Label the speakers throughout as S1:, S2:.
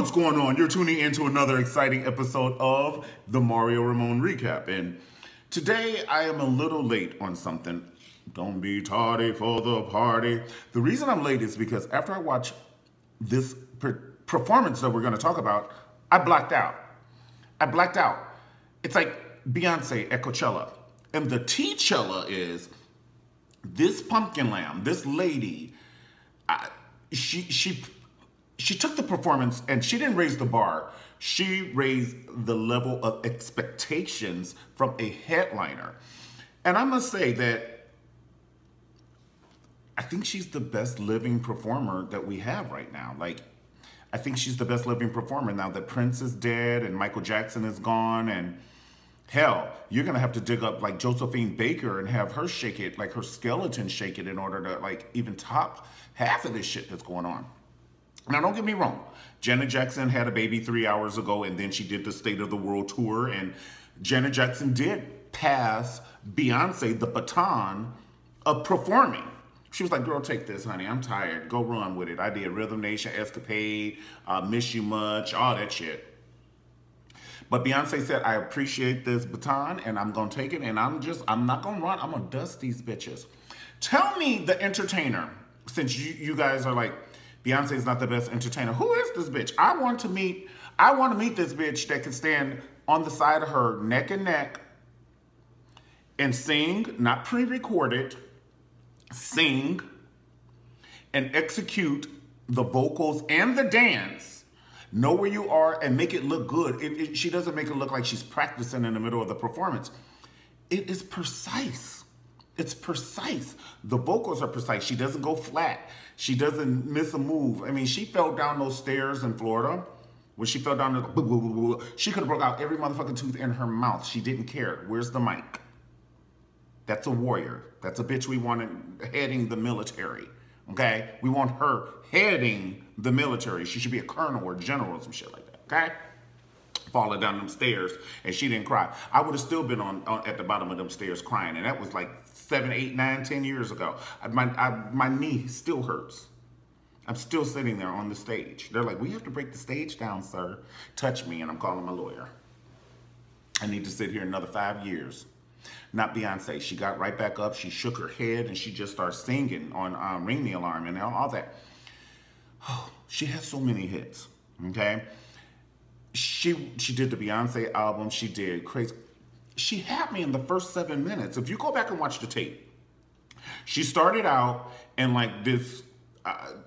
S1: What's going on? You're tuning into another exciting episode of the Mario Ramon Recap. And today I am a little late on something. Don't be tardy for the party. The reason I'm late is because after I watch this performance that we're going to talk about, I blacked out. It's like Beyonce at Coachella. And the T-Chella is this pumpkin lamb, this lady, she took the performance and she didn't raise the bar. She raised the level of expectations from a headliner. And I must say that I think she's the best living performer that we have right now. Like, I think she's the best living performer now that Prince is dead and Michael Jackson is gone. And hell, you're going to have to dig up like Josephine Baker and have her shake it, like her skeleton shake it in order to like even top half of this shit that's going on. Now, don't get me wrong. Janet Jackson had a baby 3 hours ago, and then she did the State of the World tour, and Janet Jackson did pass Beyonce the baton of performing. She was like, girl, take this, honey. I'm tired. Go run with it. I did Rhythm Nation, Escapade, Miss You Much, all that shit. But Beyonce said, I appreciate this baton, and I'm going to take it, and I'm not going to run. I'm going to dust these bitches. Tell me the entertainer, since you guys are like, Beyonce's not the best entertainer. Who is this bitch? I want to meet this bitch that can stand on the side of her neck and neck and sing, not pre-recorded, sing and execute the vocals and the dance, know where you are and make it look good. She doesn't make it look like she's practicing in the middle of the performance. It is precise. It's precise. The vocals are precise. She doesn't go flat. She doesn't miss a move. I mean, she fell down those stairs in Florida. When she fell down, she could have broke out every motherfucking tooth in her mouth. She didn't care. Where's the mic? That's a warrior. That's a bitch we wanted heading the military. Okay? We want her heading the military. She should be a colonel or general or some shit like that. Okay? Falling down them stairs, and she didn't cry. I would have still been on at the bottom of them stairs crying, and that was like 7, 8, 9, 10 years ago. My knee still hurts. I'm still sitting there on the stage. They're like, we have to break the stage down, sir. Touch me, and I'm calling my lawyer. I need to sit here another 5 years. Not Beyonce. She got right back up. She shook her head, and she just started singing on Ring the Alarm and all that. Oh, she has so many hits, okay? She did the Beyonce album. She did Crazy. She had me in the first 7 minutes. If you go back and watch the tape, she started out in like this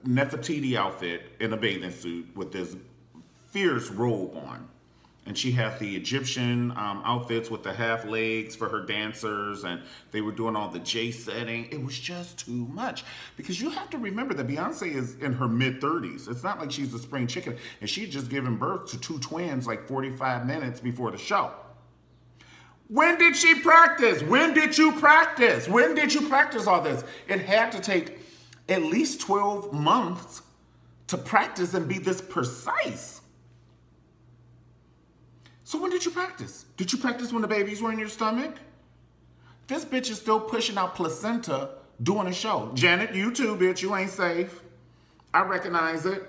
S1: Nefertiti outfit in a bathing suit with this fierce robe on. And she had the Egyptian outfits with the half legs for her dancers, and they were doing all the J setting. It was just too much. Because you have to remember that Beyonce is in her mid-30s. It's not like she's a spring chicken. And she had just given birth to 2 twins like 45 minutes before the show. When did she practice? When did you practice? When did you practice all this? It had to take at least 12 months to practice and be this precise. So when did you practice? Did you practice when the babies were in your stomach? This bitch is still pushing out placenta doing a show. Janet, you too, bitch. You ain't safe. I recognize it.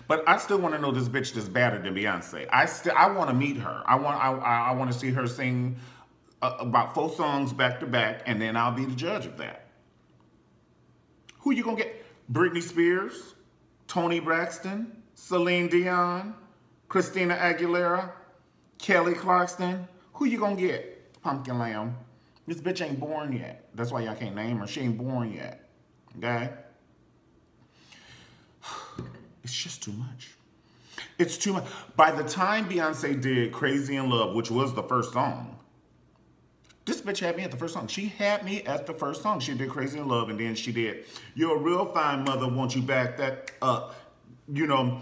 S1: But I still want to know this bitch that's better than Beyonce. I want to meet her. I want to see her sing about 4 songs back to back, and then I'll be the judge of that. Who you gonna get? Britney Spears, Toni Braxton, Celine Dion, Christina Aguilera, Kelly Clarkson. Who you gonna get? Pumpkin lamb. This bitch ain't born yet. That's why y'all can't name her. She ain't born yet. Okay? It's just too much. It's too much. By the time Beyonce did Crazy in Love, which was the first song, this bitch had me at the first song. She had me at the first song. She did Crazy in Love, and then she did You're a Real Fine Mother, Won't You Back That Up? You know,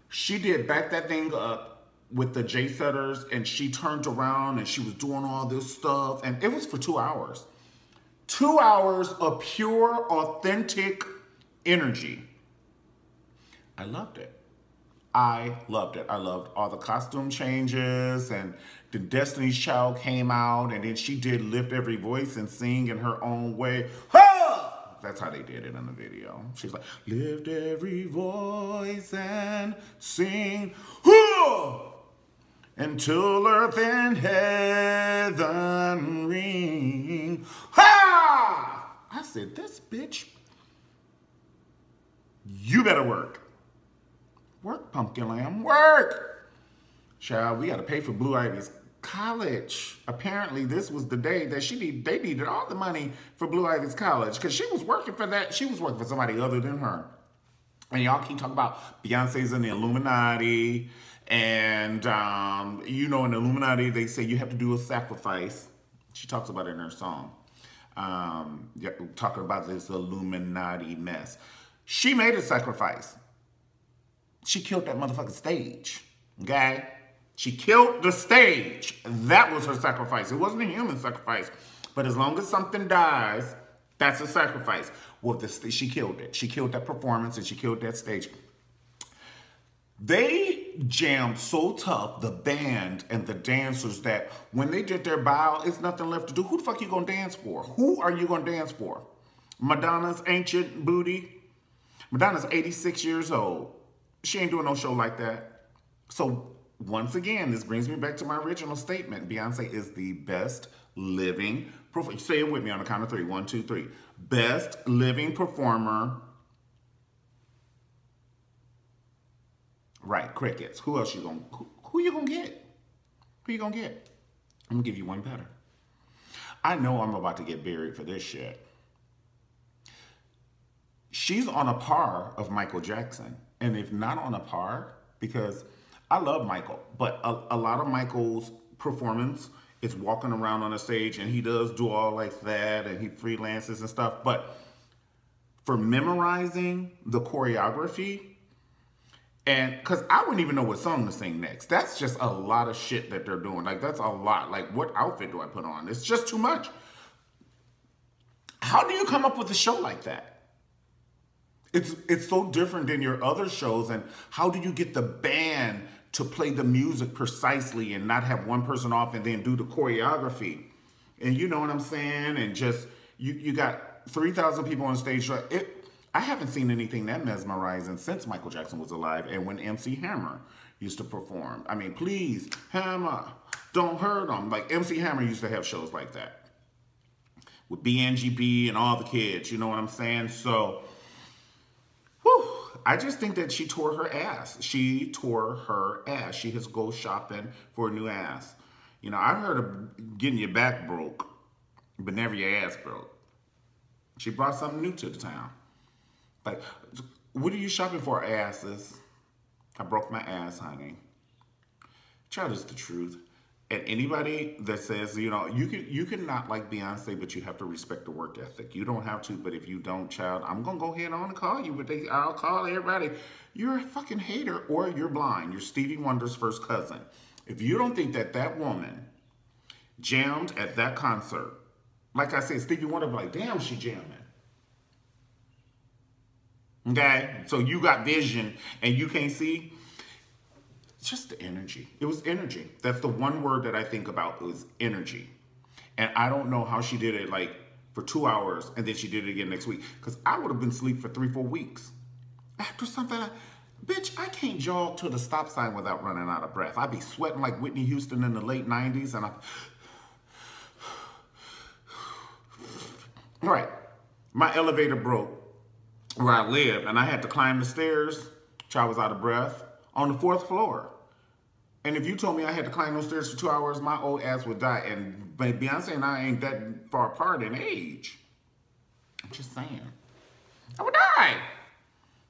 S1: she did Back That Thing Up with the J-Setters, and she turned around, and she was doing all this stuff, and it was for 2 hours. 2 hours of pure, authentic energy. I loved it. I loved it. I loved all the costume changes, and the Destiny's Child came out, and then she did lift every voice and sing in her own way. Ha! That's how they did it in the video. She's like, lift every voice and sing, whoo, until earth and heaven ring. Ha! I said, this bitch, you better work. Work, Pumpkin Lamb, work. Child, we got to pay for Blue Ivy's college. Apparently, this was the day that they needed all the money for Blue Ivy's college because she was working for that. She was working for somebody other than her. And y'all keep talking about Beyonce's in the Illuminati. And, you know, in the Illuminati, they say you have to do a sacrifice. She talks about it in her song. Talking about this Illuminati mess. She made a sacrifice. She killed that motherfucking stage. Okay? She killed the stage. That was her sacrifice. It wasn't a human sacrifice. But as long as something dies, that's a sacrifice. Well, she killed it. She killed that performance and she killed that stage. They jammed so tough, the band and the dancers, that when they did their bow, it's nothing left to do. Who the fuck you gonna dance for? Who are you gonna dance for? Madonna's ancient booty? Madonna's 86 years old. She ain't doing no show like that. So once again, this brings me back to my original statement. Beyonce is the best living performer. Say it with me on the count of three. 1, 2, 3. Best living performer. Right, crickets. Who else you gonna? Who you gonna get? Who you gonna get? I'm gonna give you one better. I know I'm about to get buried for this shit. She's on a par of Michael Jackson. And if not on a par, because I love Michael, but a lot of Michael's performance is walking around on a stage, and he does do all like that, and he freelances and stuff. But for memorizing the choreography, and because I wouldn't even know what song to sing next. That's just a lot of shit that they're doing. Like, that's a lot. Like, what outfit do I put on? It's just too much. How do you come up with a show like that? It's so different than your other shows. And how do you get the band to play the music precisely and not have one person off and then do the choreography? And you know what I'm saying? And just, you got 3,000 people on stage. I haven't seen anything that mesmerizing since Michael Jackson was alive and when MC Hammer used to perform. I mean, please, Hammer, don't hurt him. Like, MC Hammer used to have shows like that with BNGB and all the kids, you know what I'm saying? So, whew, I just think that she tore her ass. She tore her ass. She has to go shopping for a new ass. You know, I heard of getting your back broke, but never your ass broke. She brought something new to the town. Like, what are you shopping for, asses? I broke my ass, honey. Child, is the truth. And anybody that says, you know, you can not like Beyonce, but you have to respect the work ethic. You don't have to, but if you don't, child, I'm going to go ahead on and call you. But I'll call everybody. You're a fucking hater, or you're blind. You're Stevie Wonder's first cousin. If you don't think that that woman jammed at that concert, like I said, Stevie Wonder be like, damn, she jamming. Okay, so you got vision and you can't see. It's just the energy. It was energy. That's the one word that I think about is energy. And I don't know how she did it like for 2 hours and then she did it again next week. Because I would have been asleep for 3-4 weeks. After something, bitch, I can't jog to the stop sign without running out of breath. I'd be sweating like Whitney Houston in the late 90s. And all right, my elevator broke where I live, and I had to climb the stairs till I was out of breath on the 4th floor. And if you told me I had to climb those stairs for 2 hours, my old ass would die. And Beyonce and I ain't that far apart in age. I'm just saying. I would die.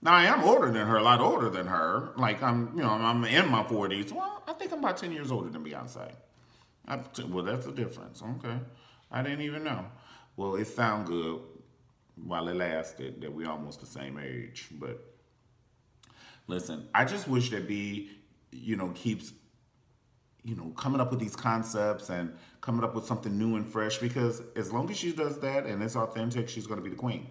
S1: Now, I am older than her, a lot older than her. Like, I'm in my 40s. Well, I think I'm about 10 years older than Beyonce. Well, that's the difference. Okay. I didn't even know. Well, it sound good while it lasted that we almost the same age. But listen, I just wish that B, keeps, coming up with these concepts and coming up with something new and fresh, because as long as she does that and it's authentic, she's going to be the queen.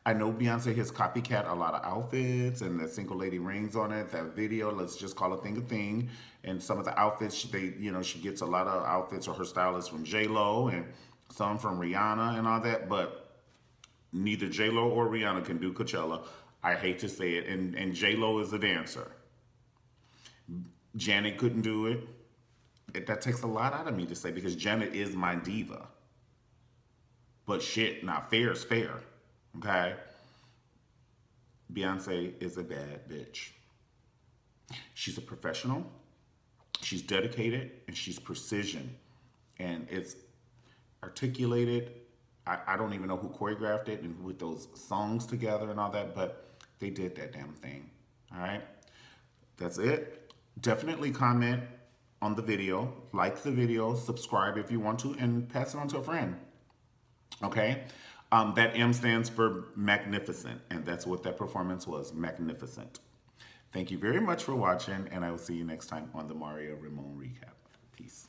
S1: I know Beyonce has copycat a lot of outfits and the single lady rings on it, that video, let's just call a thing. And some of the outfits, she gets a lot of outfits or her stylist from J-Lo and some from Rihanna and all that. But Neither J-Lo or Rihanna can do Coachella. I hate to say it. And J-Lo is a dancer. Janet couldn't do it. That takes a lot out of me to say, because Janet is my diva. But shit, now fair is fair. Okay? Beyonce is a bad bitch. She's a professional. She's dedicated, and she's precision. And it's articulated. I don't even know who choreographed it and with those songs together and all that, but they did that damn thing. All right? That's it. Definitely comment on the video, like the video, subscribe if you want to, and pass it on to a friend. Okay? That M stands for magnificent, and that's what that performance was, magnificent. Thank you very much for watching, and I will see you next time on the Mario Ramon Recap. Peace.